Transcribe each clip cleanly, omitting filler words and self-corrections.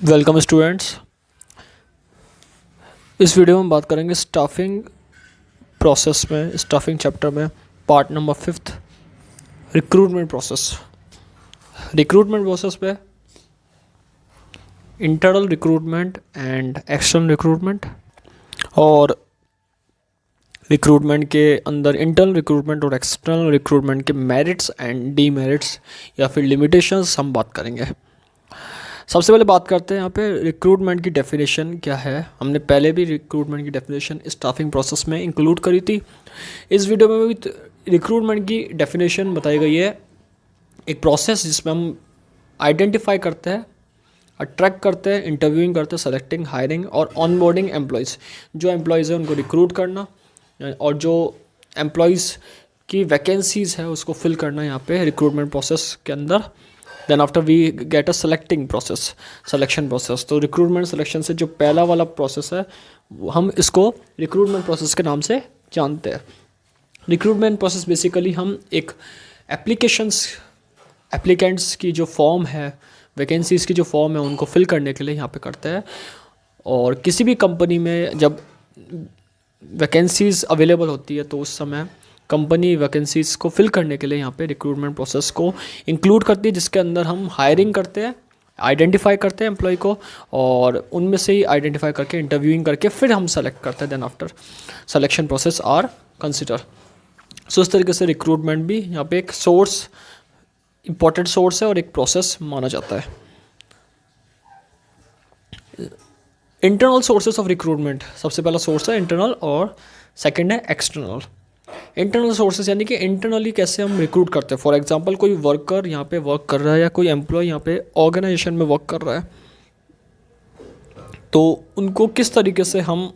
Welcome students. इस video में हम बात करेंगे स्टाफिंग प्रोसेस में, स्टाफिंग चैप्टर में part number 5 recruitment process. Recruitment process पे internal recruitment and external recruitment, और रिक्रूटमेंट के अंदर इंटरनल रिक्रूटमेंट और एक्सटर्नल रिक्रूटमेंट के मेरिट्स एंड डीमेरिट्स या फिर लिमिटेशंस हम बात करेंगे। सबसे पहले बात करते हैं यहाँ पे रिक्रूटमेंट की डेफिनेशन क्या है। हमने पहले भी रिक्रूटमेंट की डेफिनेशन स्टाफिंग प्रोसेस में इंक्लूड करी थी। इस वीडियो में भी रिक्रूटमेंट की डेफिनेशन बताई गई है। एक प्रोसेस जिसमें हम आइडेंटिफाई करते हैं, अट्रैक्ट करते हैं, इंटरव्यूइंग करते हैं, सेलेक्टिंग, हायरिंग और ऑनबोर्डिंग एम्प्लॉयज़। जो एम्प्लॉयज़ हैं उनको रिक्रूट करना और जो एम्प्लॉयज़ की वैकेंसीज़ है उसको फिल करना यहाँ पे रिक्रूटमेंट प्रोसेस के अंदर। Then after we get a selecting process, selection process. तो रिक्रूटमेंट सिलेक्शन से जो पहला वाला प्रोसेस है हम इसको रिक्रूटमेंट प्रोसेस के नाम से जानते हैं। रिक्रूटमेंट प्रोसेस बेसिकली हम एक एप्लीकेंट्स की जो फॉर्म है, वैकेंसीज़ की जो फॉर्म है उनको फिल करने के लिए यहाँ पे करते हैं। और किसी भी कंपनी में जब वैकेंसीज़ अवेलेबल होती है तो उस समय कंपनी वैकेंसीज़ को फिल करने के लिए यहाँ पे रिक्रूटमेंट प्रोसेस को इंक्लूड करती है, जिसके अंदर हम हायरिंग करते हैं, आइडेंटिफाई करते हैं एम्प्लॉय को और उनमें से ही आइडेंटिफाई करके इंटरव्यूइंग करके फिर हम सेलेक्ट करते हैं। Then after selection process are consider. So इस तरीके से रिक्रूटमेंट भी यहाँ पे एक सोर्स, इंपॉर्टेंट सोर्स है और एक प्रोसेस माना जाता है। इंटरनल सोर्सेस ऑफ रिक्रूटमेंट, सबसे पहला सोर्स है इंटरनल और सेकंड है एक्सटर्नल। इंटरनल सोर्सेज यानी कि इंटरनली कैसे हम रिक्रूट करते हैं। फॉर एग्जांपल कोई वर्कर यहाँ पे वर्क कर रहा है या कोई एम्प्लॉय यहाँ पे ऑर्गेनाइजेशन में वर्क कर रहा है, तो उनको किस तरीके से हम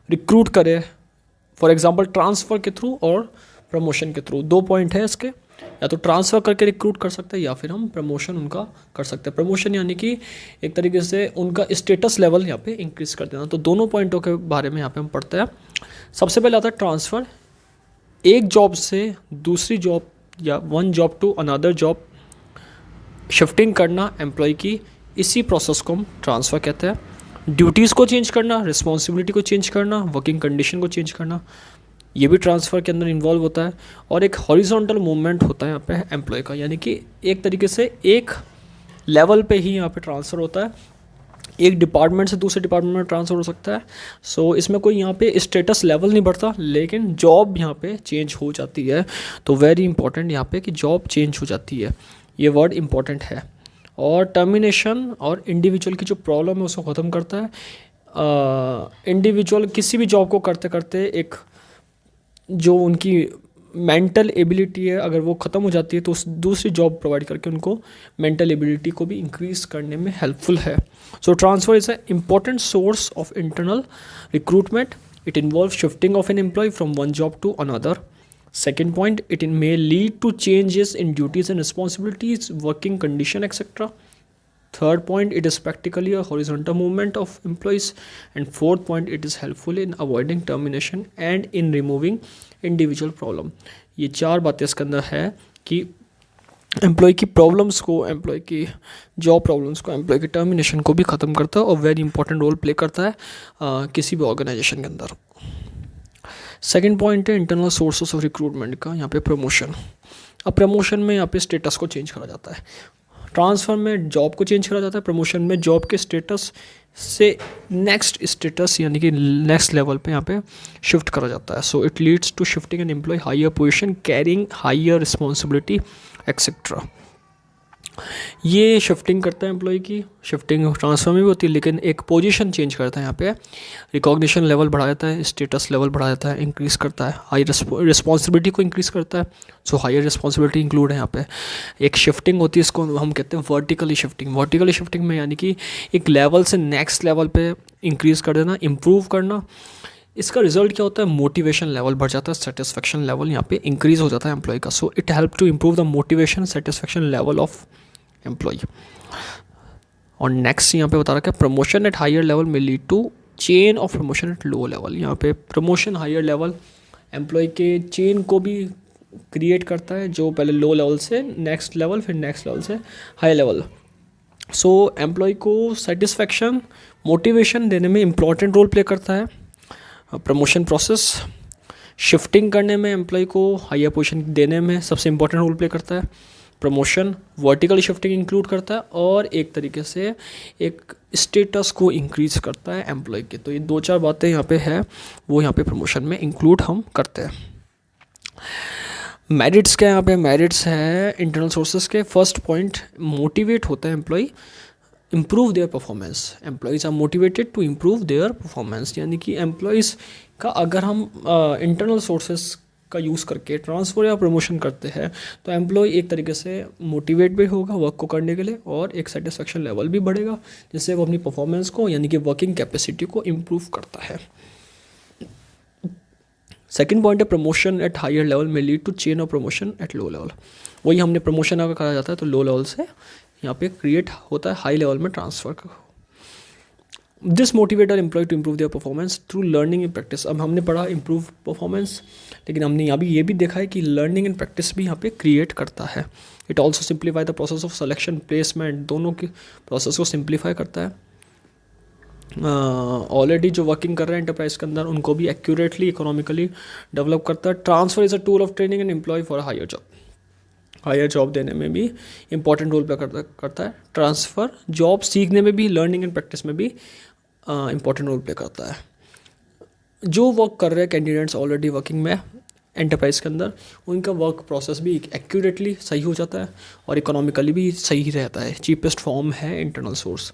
रिक्रूट करें। फॉर एग्जांपल ट्रांसफ़र के थ्रू और प्रमोशन के थ्रू। दो पॉइंट है इसके, या तो ट्रांसफ़र करके रिक्रूट कर सकते हैं या फिर हम प्रमोशन उनका कर सकते हैं। प्रमोशन यानी कि एक तरीके से उनका स्टेटस लेवल यहाँ पे इंक्रीज़ कर देना। तो दोनों पॉइंटों के बारे में यहाँ पे हम पढ़ते हैं। सबसे पहले आता है ट्रांसफ़र, एक जॉब से दूसरी जॉब या one job to another job shifting करना एम्प्लॉय की, इसी प्रोसेस को हम ट्रांसफ़र कहते हैं। ड्यूटीज़ को चेंज करना, रिस्पॉन्सिबिलिटी को चेंज करना, वर्किंग कंडीशन को चेंज करना, ये भी ट्रांसफ़र के अंदर इन्वॉल्व होता है। और एक हॉरिजॉन्टल मूवमेंट होता है यहाँ पे एम्प्लॉय का, यानी कि एक तरीके से एक लेवल पे ही यहाँ पे ट्रांसफ़र होता है, एक डिपार्टमेंट से दूसरे डिपार्टमेंट में ट्रांसफ़र हो सकता है। सो इसमें कोई यहाँ पे स्टेटस लेवल नहीं बढ़ता, लेकिन जॉब यहाँ पे चेंज हो जाती है। तो वेरी इंपॉर्टेंट यहाँ पे कि जॉब चेंज हो जाती है, ये वर्ड इंपॉर्टेंट है। और टर्मिनेशन और इंडिविजुअल की जो प्रॉब्लम है उसको ख़त्म करता है। इंडिविजुअल किसी भी जॉब को करते करते एक जो उनकी मेंटल एबिलिटी है अगर वो ख़त्म हो जाती है तो उस दूसरी जॉब प्रोवाइड करके उनको मेंटल एबिलिटी को भी इंक्रीज़ करने में हेल्पफुल है। So transfer is a important source of internal recruitment. It involve shifting of an employ from one job to another. Second point, it may lead to changes in duties and responsibilities, working condition, etc. Third point, it is practically a horizontal movement of employees. And fourth point, it is helpful in avoiding termination and in removing individual problem. ये चार बातें इसके अंदर है कि employ की problems को, employ की जॉब प्रॉब्लम्स को, एम्प्लॉय की टर्मिनेशन को भी ख़त्म करता है और वेरी इंपॉर्टेंट रोल प्ले करता है किसी भी ऑर्गेनाइजेशन के अंदर। सेकेंड पॉइंट है इंटरनल सोर्सेस ऑफ रिक्रूटमेंट का, यहाँ पे प्रमोशन। अब प्रमोशन में यहाँ पे स्टेटस को चेंज करा जाता है, ट्रांसफ़र में जॉब को चेंज करा जाता है, प्रमोशन में जॉब के स्टेटस से नेक्स्ट स्टेटस यानी कि नेक्स्ट लेवल पे यहाँ पे शिफ्ट करा जाता है। So it leads to shifting an employee higher position carrying higher responsibility etcetera. ये शिफ्टिंग करता है एम्प्लॉय की, शिफ्टिंग ट्रांसफ़र में भी होती है, लेकिन एक पोजीशन चेंज करता है यहाँ पे, रिकॉग्निशन लेवल बढ़ा देता है, स्टेटस लेवल बढ़ा देता है, इंक्रीज़ करता है, हाई रिस्पॉन्सिबिलिटी को इंक्रीज़ करता है। सो हायर रिस्पॉन्सिबिलिटी इंक्लूड है यहाँ पे। एक शिफ्टिंग होती है, इसको हम कहते हैं वर्टिकली शिफ्टिंग। वर्टिकली शिफ्टिंग में यानी कि एक लेवल से नेक्स्ट लेवल पे इंक्रीज़ कर देना, इम्प्रूव करना। इसका रिजल्ट क्या होता है, मोटिवेशन लेवल बढ़ जाता है, सेटिस्फेक्शन लेवल यहाँ पे इंक्रीज़ हो जाता है एम्प्लॉय का। So it help to improve the motivation satisfaction level of employee. और नेक्स्ट यहाँ पे बता रखा है promotion at higher level may lead to chain of promotion at low level. यहाँ पे प्रमोशन हायर लेवल एम्प्लॉय के चेन को भी क्रिएट करता है, जो पहले लो लेवल से नेक्स्ट लेवल, फिर नेक्स्ट लेवल से हाई लेवल। सो एम्प्लॉय को सेटिस्फेक्शन मोटिवेशन देने में इम्पॉर्टेंट रोल प्ले करता है। प्रमोशन प्रोसेस शिफ्टिंग करने में एम्प्लॉय को हायर पोजीशन देने में सबसे इम्पोर्टेंट रोल प्ले करता है। प्रमोशन वर्टिकल शिफ्टिंग इंक्लूड करता है और एक तरीके से एक स्टेटस को इंक्रीज करता है एम्प्लॉय के। तो ये 2-4 बातें यहाँ पे है वो यहाँ पे प्रमोशन में इंक्लूड हम करते हैं। मेरिट्स क्या है यहाँ पे? मेरिट्स है इंटरनल सोर्सेज के। फर्स्ट पॉइंट मोटिवेट होता है employee improve their performance. Employees are motivated to improve their performance, यानी कि एम्प्लॉयज़ का अगर हम इंटरनल सोर्सेज का यूज़ करके ट्रांसफ़र या प्रमोशन करते हैं तो एम्प्लॉय एक तरीके से मोटिवेट भी होगा वर्क को करने के लिए और एक सेटिस्फेक्शन लेवल भी बढ़ेगा, जिससे वो अपनी परफॉर्मेंस को यानी कि वर्किंग कैपेसिटी को इम्प्रूव करता है। सेकेंड पॉइंट है promotion at higher level may lead to chain of promotion at low level. वही हमने प्रमोशन अगर करा जाता है तो लो लेवल से यहाँ पे क्रिएट होता है हाई लेवल में transfer. This motivator employee to improve their performance through learning and practice. अब हमने पढ़ा इम्प्रूव परफॉर्मेंस, लेकिन हमने यहाँ भी ये भी देखा है कि लर्निंग एंड प्रैक्टिस भी यहाँ पे क्रिएट करता है। It also simplify the process of selection placement, दोनों के प्रोसेस को सिंप्लीफाई करता है। ऑलरेडी जो वर्किंग कर रहे हैं एंटरप्राइज के अंदर उनको भी एक्यूरेटली इकोनॉमिकली डेवलप करता है। Transfer is a tool of training and employee for higher job. Higher job देने में भी इंपॉर्टेंट रोल प्ले करता है। ट्रांसफ़र जॉब सीखने में भी लर्निंग एंड प्रैक्टिस में भी इंपॉर्टेंट रोल प्ले करता है। जो वर्क कर रहे हैं कैंडिडेट्स ऑलरेडी वर्किंग में एंटरप्राइज के अंदर, उनका वर्क प्रोसेस भी एक्यूरेटली सही हो जाता है और इकोनॉमिकली भी सही रहता है। चीपेस्ट फॉर्म है इंटरनल सोर्स।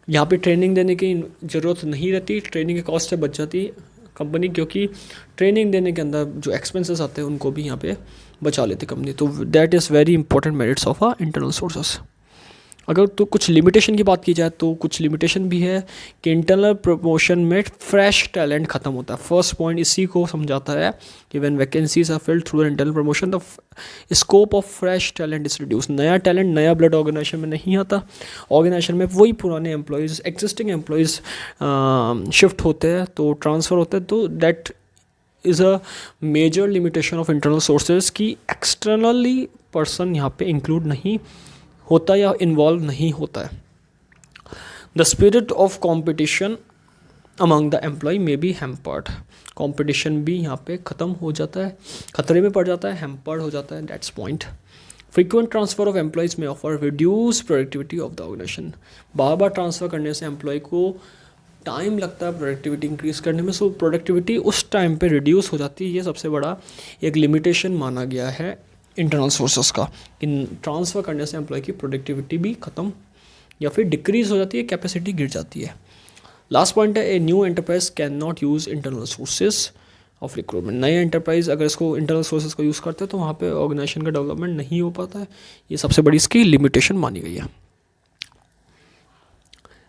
यहाँ पे ट्रेनिंग देने की ज़रूरत नहीं रहती, ट्रेनिंग के कॉस्ट से बच जाती कंपनी, क्योंकि ट्रेनिंग देने के अंदर जो एक्सपेंसेस आते हैं उनको भी यहाँ पे बचा लेती कंपनी। तो that is very important merits of a internal sources. अगर तो कुछ लिमिटेशन की बात की जाए तो कुछ लिमिटेशन भी है कि इंटरनल प्रमोशन में फ्रेश टैलेंट खत्म होता है। फर्स्ट पॉइंट इसी को समझाता है कि when vacancies are filled through internal promotion the scope of fresh talent is reduce. नया टैलेंट नया ब्लड ऑर्गेनाइजेशन में नहीं आता, ऑर्गेनाइजेशन में वही पुराने एम्प्लॉयज़ एग्जिस्टिंग एम्प्लॉयज़ शिफ्ट होते हैं, तो ट्रांसफ़र होते हैं। तो that is a major limitation of internal sources की एक्सटर्नली पर्सन यहाँ पे इंक्लूड नहीं होता या इन्वॉल्व नहीं होता है। The spirit of competition among the employee may be hampered. Competition भी यहाँ पे ख़त्म हो जाता है, खतरे में पड़ जाता है, हैम्पर्ड हो जाता है। That's point. Frequent transfer of employees may ऑफर reduce productivity of the organisation. बार बार ट्रांसफ़र करने से एम्प्लॉय को टाइम लगता है प्रोडक्टिविटी इंक्रीज़ करने में, सो प्रोडक्टिविटी उस टाइम पे रिड्यूस हो जाती है। ये सबसे बड़ा एक लिमिटेशन माना गया है इंटरनल सोर्सेस का, कि ट्रांसफ़र करने से एम्प्लॉय की प्रोडक्टिविटी भी ख़त्म या फिर डिक्रीज़ हो जाती है, कैपेसिटी गिर जाती है। लास्ट पॉइंट है a new enterprise can not use internal sources of recruitment. नए एंटरप्राइज अगर इसको इंटरनल सोर्सेज को यूज़ करते हैं तो वहाँ पे ऑर्गेनाइजेशन का डेवलपमेंट नहीं हो पाता है। ये सबसे बड़ी इसकी लिमिटेशन मानी गई है।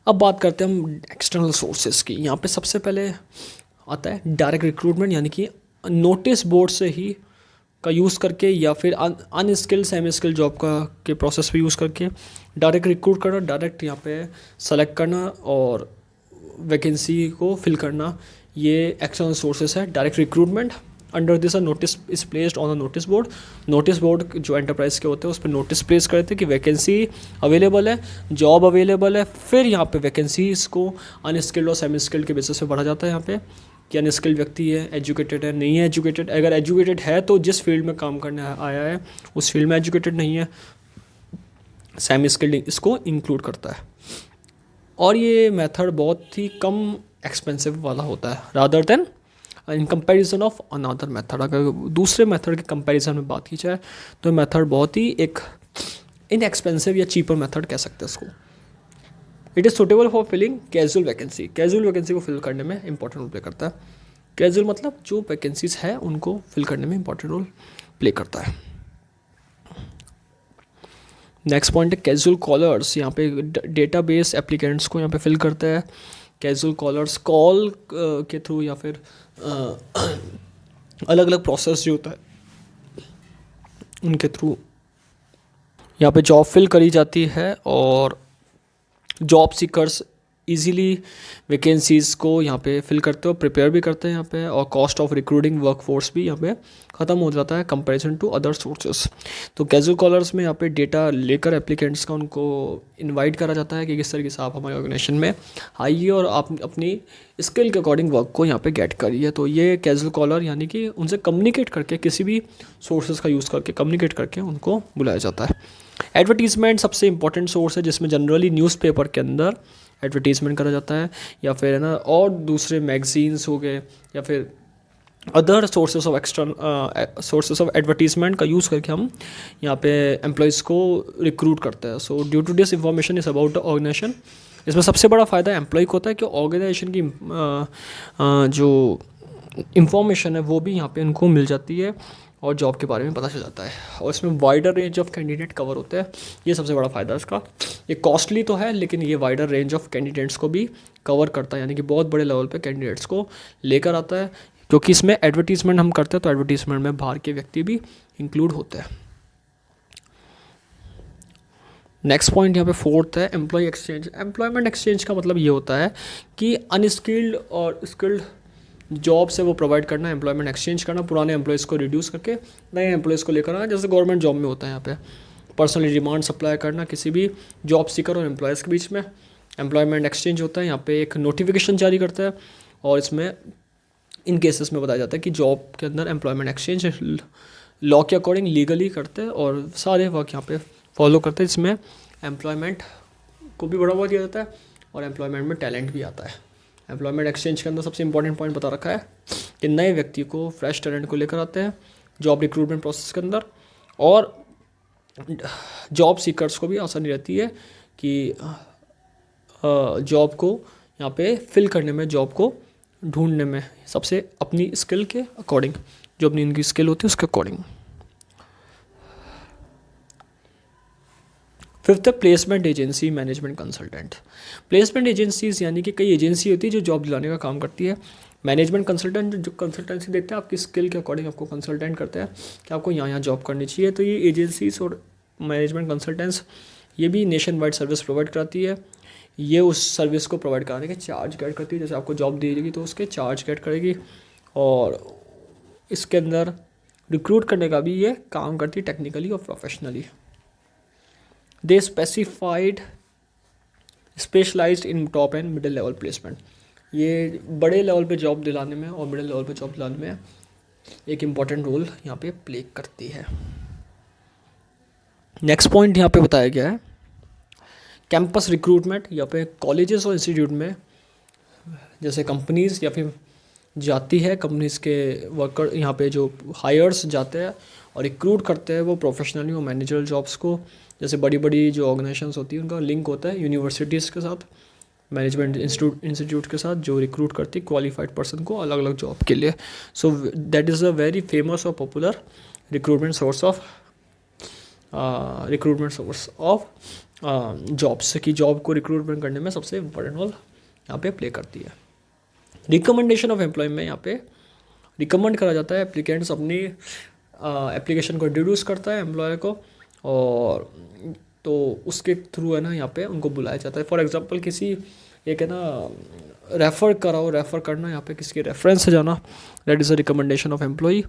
अब बात करते हैं हम एक्सटर्नल सोर्सेज की। यहाँ पे सबसे पहले आता है डायरेक्ट रिक्रूटमेंट, यानी कि नोटिस बोर्ड से ही का यूज़ करके या फिर अनस्किल्ड सेमी स्किल्ड जॉब का के प्रोसेस भी यूज़ करके डायरेक्ट रिक्रूट करना, डायरेक्ट यहाँ पे सेलेक्ट करना और वैकेंसी को फिल करना, ये एक्सटर्नल सोर्सेस है। Direct recruitment under this a notice is placed on a notice board. Notice board जो एंटरप्राइज के होते हैं उस पर नोटिस प्लेस करते हैं कि वैकेंसी अवेलेबल है, जॉब अवेलेबल है। फिर यहाँ पे वैकेंसीज को अनस्किल्ड और सेमी स्किल्ड के बेसिस पे बढ़ा जाता है। यहाँ पे कि अनस्किल्ड व्यक्ति है, एजुकेटेड है, नहीं है एजुकेटेड। अगर एजुकेटेड है तो जिस फील्ड में काम करने आया है उस फील्ड में एजुकेटेड नहीं है, सेमी स्किल्ड इसको इंक्लूड करता है। और ये मेथड बहुत ही कम एक्सपेंसिव वाला होता है rather then in comparison of another method. अगर दूसरे मेथड के कंपैरिजन में बात की जाए तो मेथड बहुत ही एक इनएक्सपेंसिव या चीपर मेथड कह सकते हैं इसको। It is suitable for filling casual vacancy. Casual vacancy को फिल करने में इंपॉर्टेंट रोल प्ले करता है। कैजुअल मतलब जो वैकेंसीज है उनको फिल करने में इंपॉर्टेंट रोल प्ले करता है। नेक्स्ट पॉइंट है कैजुअल कॉलर्स। यहाँ पे डेटाबेस एप्लीकेंट्स को यहाँ पे फिल करता है। कैजुअल कॉलर्स कॉल के थ्रू या फिर अलग अलग प्रोसेस जो होता है उनके थ्रू यहाँ पे जॉब फिल करी जाती है और जॉब सीकर्स इजीली वैकेंसीज़ को यहाँ पे फिल करते हो, प्रिपेयर भी करते हैं यहाँ पे, और कॉस्ट ऑफ रिक्रूटिंग वर्कफोर्स भी यहाँ पे ख़त्म हो जाता है कंपैरिजन टू अदर सोर्सेस। तो कैजुअल कॉलर्स में यहाँ पे डेटा लेकर एप्लीकेंट्स का उनको इनवाइट करा जाता है कि किस तरीके से आप हमारे ऑर्गेनाइजेशन में आइए और आप अपनी स्किल के अकॉर्डिंग वर्क को यहाँ पे गेट करिए। तो ये कैजुअल कॉलर यानी कि उनसे कम्युनिकेट करके, किसी भी सोर्सेज का यूज़ करके कम्युनिकेट करके उनको बुलाया जाता है। एडवर्टीज़मेंट सबसे इंपॉर्टेंट सोर्स है, जिसमें जनरली न्यूज़पेपर के अंदर एडवर्टीज़मेंट करा जाता है, या फिर है ना और दूसरे मैगजीन्स हो गए, या फिर other sources of sources of advertisement का यूज़ करके हम यहाँ पे एम्प्लॉयज़ को रिक्रूट करते हैं। So due to this information is about the organisation. इसमें सबसे बड़ा फ़ायदा एम्प्लॉय को होता है कि ऑर्गेनाइजेशन की जो इंफॉर्मेशन है वो भी यहाँ पे उनको मिल जाती है और जॉब के बारे में पता चल जाता है, और इसमें wider range of candidate cover होते हैं। ये सबसे बड़ा फ़ायदा है इसका। ये कॉस्टली तो है, लेकिन ये वाइडर रेंज ऑफ कैंडिडेट्स को भी कवर करता है, यानी कि बहुत बड़े लेवल पे कैंडिडेट्स को लेकर आता है, क्योंकि इसमें एडवर्टीज़मेंट हम करते हैं तो एडवर्टीज़मेंट में बाहर के व्यक्ति भी इंक्लूड होते हैं। नेक्स्ट पॉइंट यहाँ पे फोर्थ है एम्प्लॉय एक्सचेंज। एम्प्लॉयमेंट एक्सचेंज का मतलब ये होता है कि अनस्किल्ड और स्किल्ड जॉब से वो प्रोवाइड करना, एम्प्लॉयमेंट एक्सचेंज करना, पुराने एम्प्लॉयज़ को रिड्यूस करके नए एम्प्लॉयज़ को लेकर आना, जैसे गवर्नमेंट जॉब में होता है। यहाँ पे पर्सनली डिमांड सप्लाई करना किसी भी जॉब सीकर और एम्प्लॉयज़ के बीच में एम्प्लॉयमेंट एक्सचेंज होता है। यहाँ पे एक नोटिफिकेशन जारी करता है, और इसमें इन केसेस में बताया जाता है कि जॉब के अंदर एम्प्लॉयमेंट एक्सचेंज लॉ के अकॉर्डिंग लीगली करते हैं और सारे वर्क यहाँ पे फॉलो करते हैं। इसमें एम्प्लॉयमेंट को भी बढ़ावा दिया जाता है और एम्प्लॉयमेंट में टैलेंट भी आता है। एम्प्लॉयमेंट एक्सचेंज के अंदर सबसे इंपॉर्टेंट पॉइंट बता रखा है कि नए व्यक्ति को, फ्रेश टैलेंट को लेकर आते हैं जॉब रिक्रूटमेंट प्रोसेस के अंदर, और जॉब सीकर्स को भी आसानी रहती है कि जॉब को यहाँ पे फिल करने में, जॉब को ढूंढने में, सबसे अपनी स्किल के अकॉर्डिंग, जो अपनी इनकी स्किल होती है उसके अकॉर्डिंग। फिफ्थ है placement agency management consultant. Placement agencies यानी कि कई एजेंसी होती है जो जॉब दिलाने का काम करती है। मैनेजमेंट कंसल्टेंट जो कंसल्टेंसी देखते हैं, आपकी स्किल के अकॉर्डिंग आपको कंसल्टेंट करते हैं कि आपको यहाँ जॉब करनी चाहिए। तो ये एजेंसीज और मैनेजमेंट कंसल्टेंट्स ये भी नेशन वाइड सर्विस प्रोवाइड कराती है। ये उस सर्विस को प्रोवाइड कराने के चार्ज गेट करती है। जैसे आपको जॉब दी जाएगी तो उसके चार्ज गेट करेगी, और इसके अंदर रिक्रूट करने का भी ये काम करती है टेक्निकली और professionally. They specialised in top and middle level placement. ये बड़े लेवल पे जॉब दिलाने में और मिडिल लेवल पे जॉब दिलाने में एक इम्पॉर्टेंट रोल यहाँ पे प्ले करती है। नेक्स्ट पॉइंट यहाँ पे बताया गया है कैंपस रिक्रूटमेंट। यहाँ पे कॉलेजेस और इंस्टीट्यूट में जैसे कंपनीज या फिर जाती है, कंपनीज के वर्कर यहाँ पे जो हायर्स जाते हैं और रिक्रूट करते हैं वो प्रोफेशनली और मैनेजरल जॉब्स को। जैसे बड़ी बड़ी जो ऑर्गेनाइजेशंस होती है उनका लिंक होता है यूनिवर्सिटीज़ के साथ, मैनेजमेंट इंस्टीट्यूट के साथ, जो रिक्रूट करती है क्वालिफाइड पर्सन को अलग अलग जॉब के लिए। So that is a very famous और popular recruitment source of jobs, की जॉब को रिक्रूटमेंट करने में सबसे इम्पोर्टेंट रोल यहाँ पे प्ले करती है। रिकमेंडेशन ऑफ एम्प्लॉय में यहाँ पे रिकमेंड करा जाता है, एप्लीकेंट्स अपनी एप्लीकेशन को इंट्रोड्यूस करता है एम्प्लॉयर को, और तो उसके थ्रू है ना यहाँ पे उनको बुलाया जाता है। फॉर एग्जांपल किसी एक है ना रेफ़र करना, यहाँ पे किसी के रेफरेंस से जाना, that is a recommendation of employee.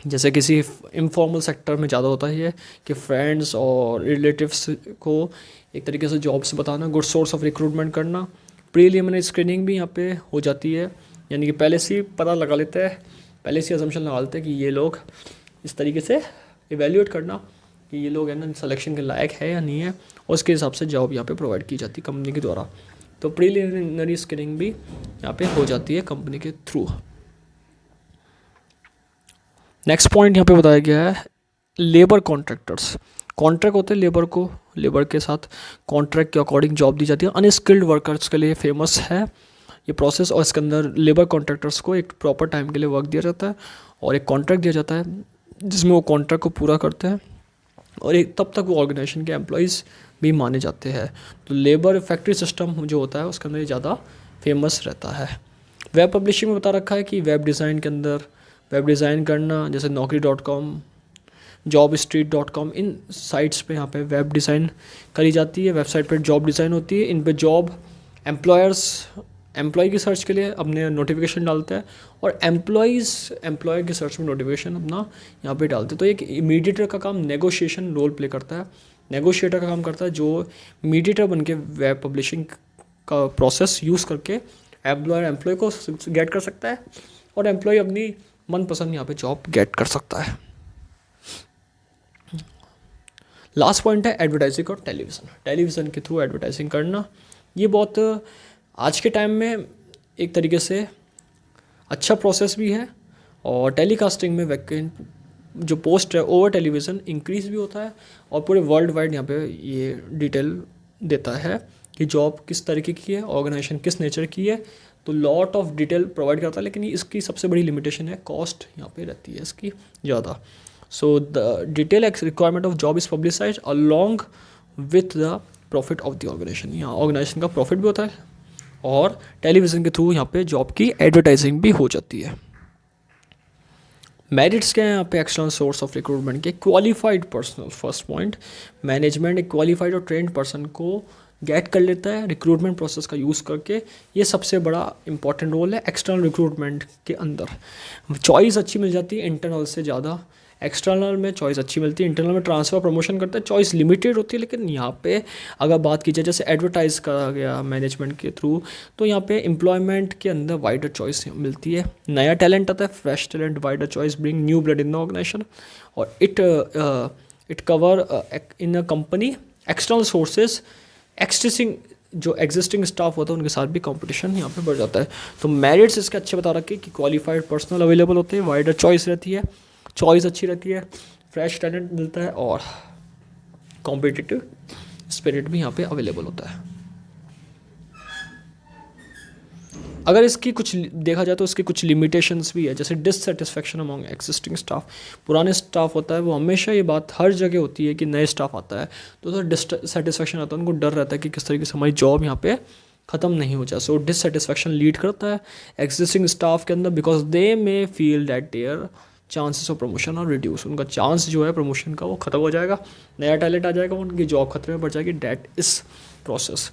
जैसे किसी इनफॉर्मल सेक्टर में ज़्यादा होता है ये कि फ्रेंड्स और रिलेटिव्स को एक तरीके से जॉब्स बताना, गुड सोर्स ऑफ रिक्रूटमेंट करना। प्रीलिमिनरी स्क्रीनिंग भी यहाँ पे हो जाती है, यानी कि पहले से ही पता लगा लेते हैं, पहले से अजम्पशन लगा लेते हैं कि ये लोग, इस तरीके से इवेल्यूएट करना कि ये लोग है ना सिलेक्शन के लायक है या नहीं है, और उसके हिसाब से जॉब यहाँ पे प्रोवाइड की जाती है कंपनी के द्वारा। तो प्रीलिमिनरी स्क्रीनिंग भी यहाँ पे हो जाती है कंपनी के थ्रू। नेक्स्ट पॉइंट यहाँ पे बताया गया है लेबर कॉन्ट्रैक्टर्स। कॉन्ट्रैक्ट होते हैं लेबर के साथ कॉन्ट्रैक्ट के अकॉर्डिंग जॉब दी जाती है। अनस्किल्ड वर्कर्स के लिए फेमस है ये प्रोसेस, और इसके अंदर लेबर कॉन्ट्रैक्टर्स को एक प्रॉपर टाइम के लिए वर्क दिया जाता है और एक कॉन्ट्रैक्ट दिया जाता है जिसमें वो कॉन्ट्रैक्ट को पूरा करते हैं, और एक तब तक वो ऑर्गेनाइजेशन के एम्प्लॉयज़ भी माने जाते हैं। तो लेबर फैक्ट्री सिस्टम जो होता है उसके अंदर ज़्यादा फेमस रहता है। वेब पब्लिशिंग में बता रखा है कि वेब डिज़ाइन के अंदर वेब डिज़ाइन करना, जैसे naukri.com, jobstreet.com, इन साइट्स पे यहाँ पे वेब डिज़ाइन करी जाती है। वेबसाइट पे जॉब डिज़ाइन होती है, इन पे जॉब एम्प्लॉय की सर्च के लिए अपने नोटिफिकेशन डालते हैं, और एम्प्लॉय की सर्च में नोटिफिकेशन अपना यहाँ पे डालते हैं। तो एक मीडिएटर का काम नेगोशिएशन रोल प्ले करता है, नेगोशिएटर का काम करता है, जो मीडिएटर बन के वेब पब्लिशिंग का प्रोसेस यूज़ करके एम्प्लॉय को गेट कर सकता है, और एम्प्लॉय अपनी मनपसंद यहाँ पे जॉब गेट कर सकता है। लास्ट पॉइंट है एडवर्टाइजिंग और टेलीविज़न के थ्रू एडवर्टाइजिंग करना। ये बहुत आज के टाइम में एक तरीके से अच्छा प्रोसेस भी है, और टेलीकास्टिंग में वैकेंट जो पोस्ट है ओवर टेलीविज़न इंक्रीज़ भी होता है, और पूरे वर्ल्ड वाइड यहाँ पे ये डिटेल देता है कि जॉब किस तरीके की है, ऑर्गेनाइजेशन किस नेचर की है, तो लॉट ऑफ डिटेल प्रोवाइड करता है। लेकिन इसकी सबसे बड़ी लिमिटेशन है कॉस्ट यहाँ पे रहती है इसकी ज़्यादा। So the detail requirement of job is publicised along with the profit of the organisation. यहाँ ऑर्गेनाइजेशन का प्रॉफिट भी होता है, और टेलीविज़न के थ्रू यहाँ पे जॉब की एडवर्टाइजिंग भी हो जाती है। मेरिट्स क्या है यहाँ पे एक्सटर्नल सोर्स ऑफ रिक्रूटमेंट के? Qualified personal, first point, management एक क्वालिफाइड और ट्रेंड पर्सन को गेट कर लेता है रिक्रूटमेंट प्रोसेस का यूज़ करके। ये सबसे बड़ा इंपॉर्टेंट रोल है एक्सटर्नल रिक्रूटमेंट के अंदर। चॉइस अच्छी मिल जाती है इंटरनल से ज़्यादा, एक्सटर्नल में चॉइस अच्छी मिलती है, इंटरनल में ट्रांसफ़र प्रमोशन करते हैं, चॉइस लिमिटेड होती है। लेकिन यहाँ पे अगर बात की जाए जैसे एडवर्टाइज़ करा गया मैनेजमेंट के थ्रू, तो यहाँ पे एम्प्लॉयमेंट के अंदर वाइडर चॉइस मिलती है, नया टैलेंट आता है, fresh talent, wider choice, bring new blood in the organisation, और it cover in a company external sources जो एग्जिस्टिंग स्टाफ होता है उनके साथ भी कंपटीशन यहाँ पे बढ़ जाता है। तो मेरिट्स इसके अच्छे बता रखे कि क्वालिफाइड पर्सनल अवेलेबल होते हैं, वाइडर चॉइस रहती है, चॉइस अच्छी रहती है, फ्रेश टैलेंट मिलता है, और कॉम्पिटिटिव स्पिरिट भी यहाँ पे अवेलेबल होता है। अगर इसकी कुछ देखा जाए तो इसकी कुछ लिमिटेशंस भी है, जैसे डिससेटिस्फैक्शन अमॉन्ग एग्जिस्टिंग स्टाफ। पुराने स्टाफ होता है वो हमेशा, ये बात हर जगह होती है कि नए स्टाफ आता है तो डिससेटिस्फैक्शन आता है, उनको डर रहता है कि किस तरीके से हमारी जॉब यहाँ पे ख़त्म नहीं हो जाए। सो डिससेटिस्फैक्शन लीड करता है एग्जिस्टिंग स्टाफ के अंदर, because they may feel that their chances of promotion are reduce, उनका चांस जो है प्रमोशन का वो ख़त्म हो जाएगा, नया टैलेंट आ जाएगा, उनकी जॉब खतरे में बढ़ जाएगी। डैट इस process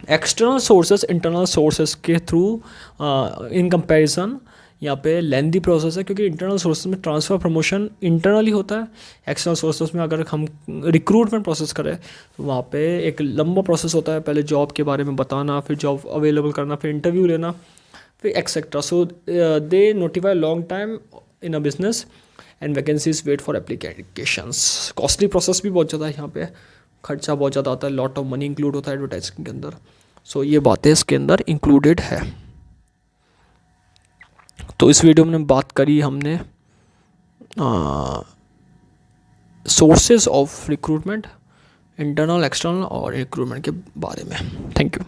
external sources internal sources के थ्रू इन कंपैरिजन यहाँ पे लेंदी प्रोसेस है, क्योंकि इंटरनल सोर्सेज में ट्रांसफ़र प्रमोशन इंटरनली होता है, एक्सटर्नल सोर्सेज में अगर हम रिक्रूटमेंट प्रोसेस करें तो वहाँ पे एक लंबा प्रोसेस होता है, पहले जॉब के बारे में बताना, फिर जॉब अवेलेबल करना, फिर इंटरव्यू लेना, फिर etcetera. So they notify long time in a business and vacancies wait for applications. Costly process भी बहुत ज़्यादा है, यहाँ पे खर्चा बहुत ज़्यादा आता है, लॉट ऑफ मनी इंक्लूड होता है एडवर्टाइजिंग के अंदर। सो ये बातें इसके अंदर इंक्लूडेड है। तो इस वीडियो में बात करी हमने sources of recruitment, internal external और रिक्रूटमेंट के बारे में। Thank you.